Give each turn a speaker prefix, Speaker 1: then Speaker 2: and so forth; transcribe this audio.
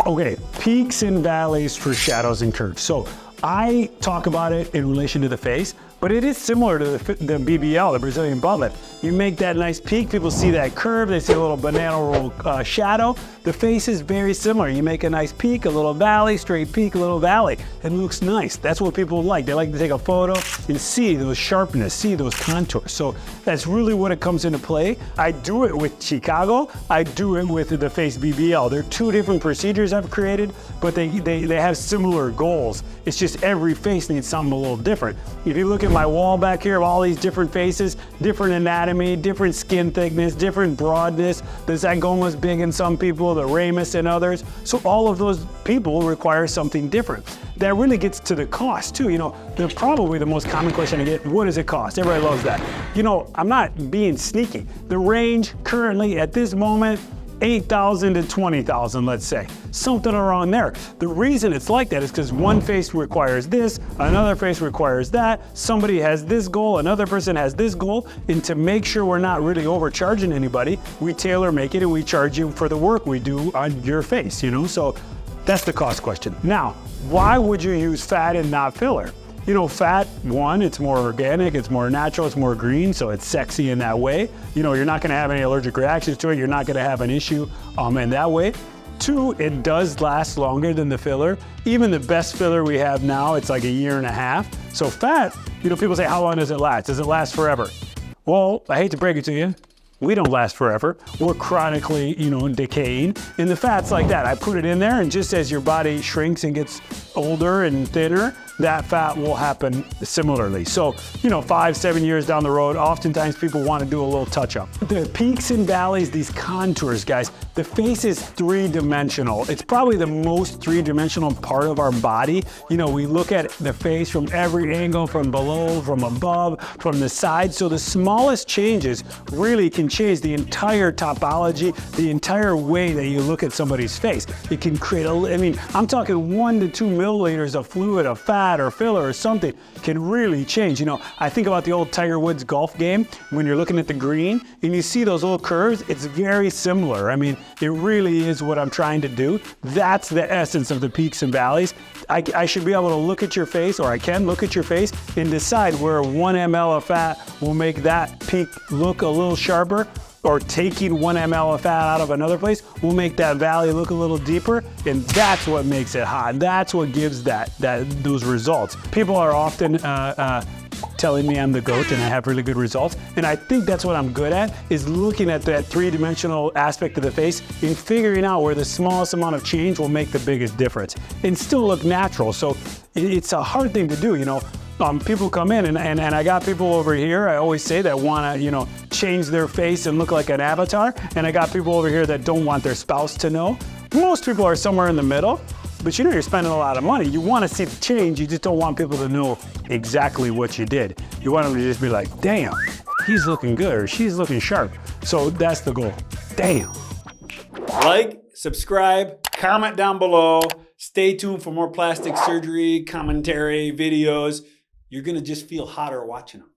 Speaker 1: Okay, peaks and valleys for shadows and curves. So I talk about it in relation to the face, but it is similar to the BBL, the Brazilian butt lift. You make that nice peak, people see that curve, they see a little banana roll shadow. The face is very similar. You make a nice peak, a little valley, straight peak, a little valley. It looks nice. That's what people like. They like to take a photo and see those sharpness, see those contours. So that's really what it comes into play. I do it with Chicago. I do it with the FaceBBL. They're two different procedures I've created, but they have similar goals. It's just every face needs something a little different. If you look at my wall back here of all these different faces, different anatomy, different skin thickness, different broadness, the zygoma's big in some people, the ramus in others. So all of those people require something different. That really gets to the cost too. You know, probably the most common question I get, what does it cost? Everybody loves that. You know, I'm not being sneaky. The range currently at this moment, 8,000 to 20,000, let's say, something around there. The reason it's like that is because one face requires this, another face requires that, somebody has this goal, another person has this goal, and to make sure we're not really overcharging anybody, we tailor make it and we charge you for the work we do on your face, you know? So that's the cost question. Now, why would you use fat and not filler? You know, fat, one, it's more organic, it's more natural, it's more green, so it's sexy in that way. You know, you're not gonna have any allergic reactions to it, you're not gonna have an issue in that way. Two, it does last longer than the filler. Even the best filler we have now, it's like a year and a half. So fat, you know, people say, how long does it last? Does it last forever? Well, I hate to break it to you, we don't last forever. We're chronically, you know, decaying. And the fat's like that. I put it in there, and just as your body shrinks and gets older and thinner, that fat will happen similarly. So, you know, 5, 7 years down the road, oftentimes people want to do a little touch up. The peaks and valleys, these contours, guys, the face is three-dimensional. It's probably the most three-dimensional part of our body. You know, we look at the face from every angle, from below, from above, from the side. So the smallest changes really can change the entire topology, the entire way that you look at somebody's face. It can create I mean, I'm talking 1 to 2 milliliters of fluid, of fat, or filler or something can really change. You know, I think about the old Tiger Woods golf game when you're looking at the green and you see those little curves, it's very similar. I mean, it really is what I'm trying to do. That's the essence of the peaks and valleys. I should be able to look at your face, or I can look at your face and decide where 1 ml of fat will make that peak look a little sharper, or taking 1 ml of fat out of another place will make that valley look a little deeper, and that's what makes it hot. That's what gives those results. People are often telling me I'm the GOAT and I have really good results, and I think that's what I'm good at, is looking at that three-dimensional aspect of the face and figuring out where the smallest amount of change will make the biggest difference and still look natural. So it's a hard thing to do, you know. People come in and I got people over here, I always say, that wanna, you know, change their face and look like an avatar, and I got people over here that don't want their spouse to know. Most people are somewhere in the middle, but you know you're spending a lot of money. You wanna see the change, you just don't want people to know exactly what you did. You want them to just be like, damn, he's looking good, or she's looking sharp. So that's the goal, damn. Like, subscribe, comment down below. Stay tuned for more plastic surgery, commentary, videos. You're gonna just feel hotter watching them.